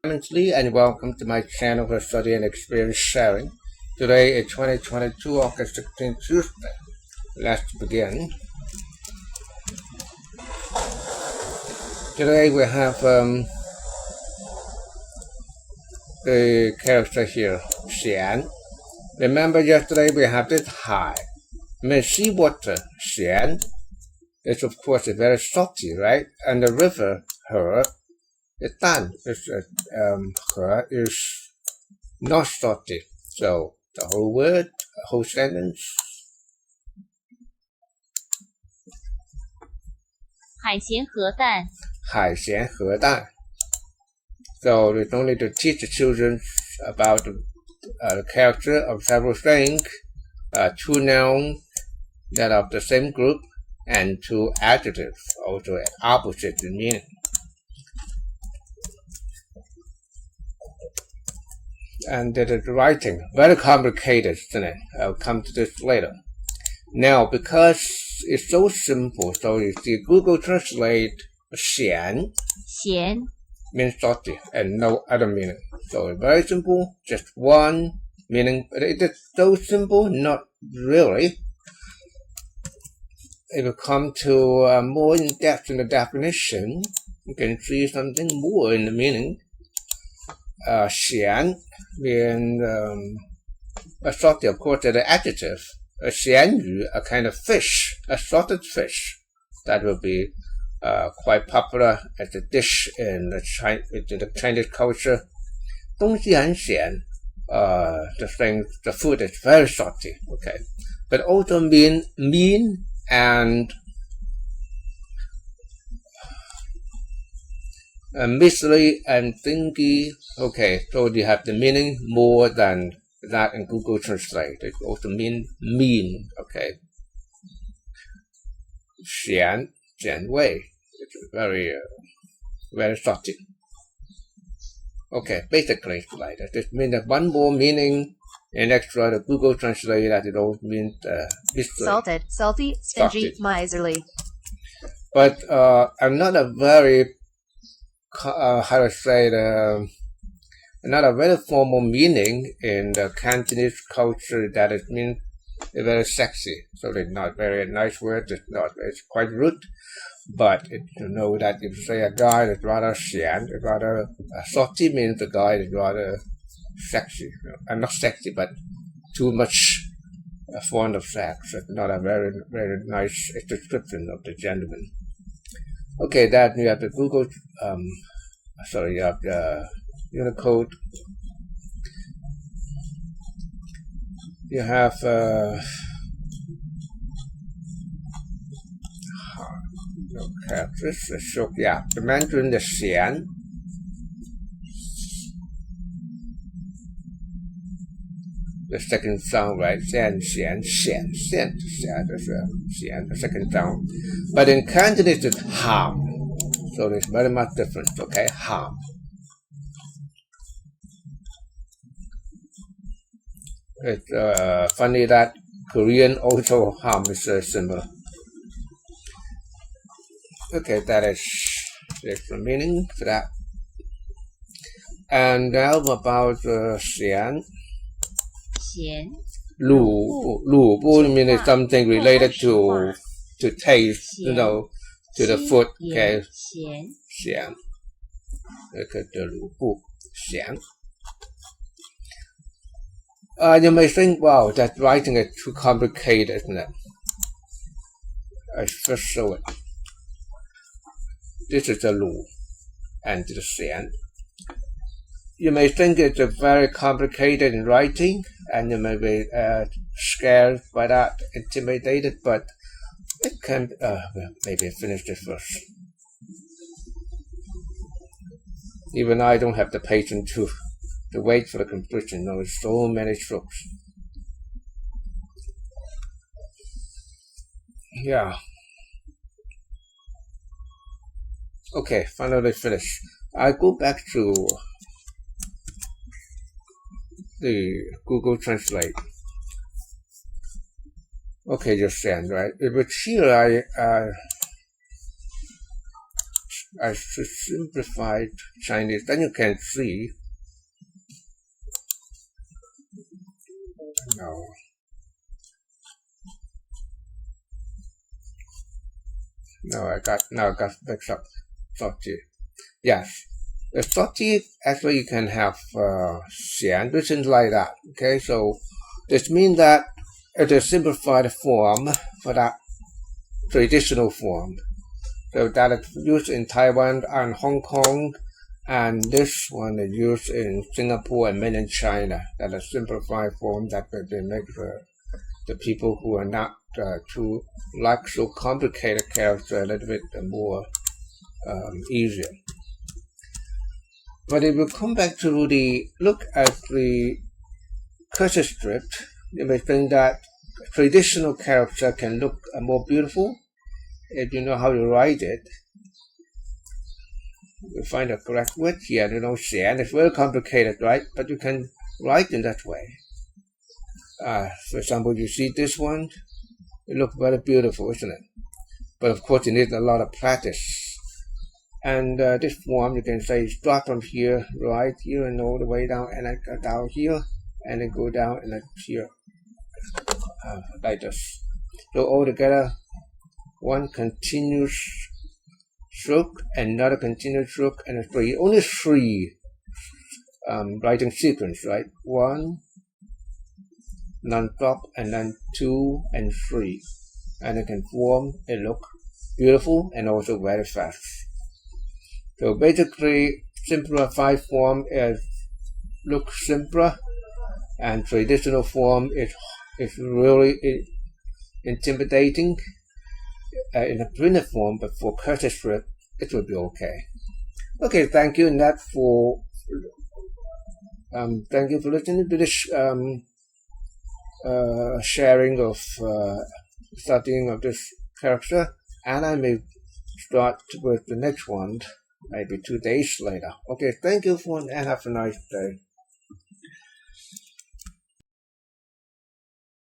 Lee, and welcome to my channel for study and experience sharing. Today is 2022 August 16th, Tuesday. Let's begin. Today we have the character here, Xian. Remember yesterday we have this high. Means seawater, Xian. It's of course very salty, right? And the river, He. The tan is He is not salty. So the whole word, whole sentence. 海咸河淡。海咸河淡. So we don't need to teach the children about the character of several things, two nouns that are of the same group, and two adjectives, also opposite in meaning. And the writing, very complicated, isn't it? I'll come to this later. Now, because it's so simple, so you see Google Translate 咸 means salty and no other meaning. So it's very simple, just one meaning. But it is so simple, not really. If we come to more in depth in the definition, you can see something more in the meaning. 咸 means salty, of course, is an adjective. 咸鱼, a kind of fish, a salted fish, that will be quite popular as a dish in the Chinese culture. 东西很咸, the food is very salty, okay, but also mean mean and misery and thingy. Okay, so you have the meaning more than that in Google Translate. It also mean mean. Okay, 咸味. It's very very salty. Okay, basically it's like that. This means that one more meaning in extra the Google Translate that it all means misery. Salted, salty, stingy, miserly. But another very how to say another very formal meaning in the Cantonese culture that it means very sexy. So it's not very nice word. It's quite rude. But you know that if you say a guy is rather xian, rather salty, means the guy is rather sexy. And not sexy, but too much fond of sex. It's not a very, very nice description of the gentleman. Okay, that you have the Google, you have the Unicode. You have characters. So yeah, the Mandarin, the xian. The second sound, right? Xian, xian, xian, xian, xian, xian, the second sound. But in Cantonese, it's ham. So it's very much different, okay? Ham. It's funny that Korean also ham is similar. Okay, that is the meaning for that. And now about xian. 咸 Lu means something related to taste, you know, to the food. Okay, 咸 xian. Okay, the lu bu xian. You may think, wow, that writing is too complicated, isn't it? I first show it. This is the lu and the xian. You may think it's very complicated in writing, and you may be scared by that, intimidated, but it can maybe finish this first. Even I don't have the patience to wait for the completion. There are so many strokes. Yeah. Okay, finally finished. I go back to the Google Translate. Okay, just send, right? But here I simplified Chinese. Then you can see. I got mixed up. Sochi. Yes. The Sochi, actually you can have xian written like that. Okay, so this means that it is simplified form for that traditional form. So that is used in Taiwan and Hong Kong, and this one is used in Singapore and mainland China. That is simplified form that they make the people who are not too like so complicated character a little bit more easier. But if you come back to the look at the cursor script, you may think that traditional character can look more beautiful if you know how to write it. You find the correct word here. You know, xian is very complicated, right? But you can write in that way. For example, you see this one, it looks very beautiful, isn't it? But of course, you need a lot of practice. And this form, you can say, start from here, right here, and all the way down, and then go down here, and then go down, and then here, like this. So all together, one continuous stroke, another continuous stroke, and three. Only three writing sequence, right? One, non-stop, and then 2 and 3. And it can form a look beautiful and also very fast. So basically, simplified form is look simpler, and traditional form is really intimidating in a printed form, but for cursor script, it will be okay. Okay, thank you, Nat, for thank you for listening to this sharing of studying of this character, and I may start with the next one maybe 2 days later. Okay, thank you and have a nice day.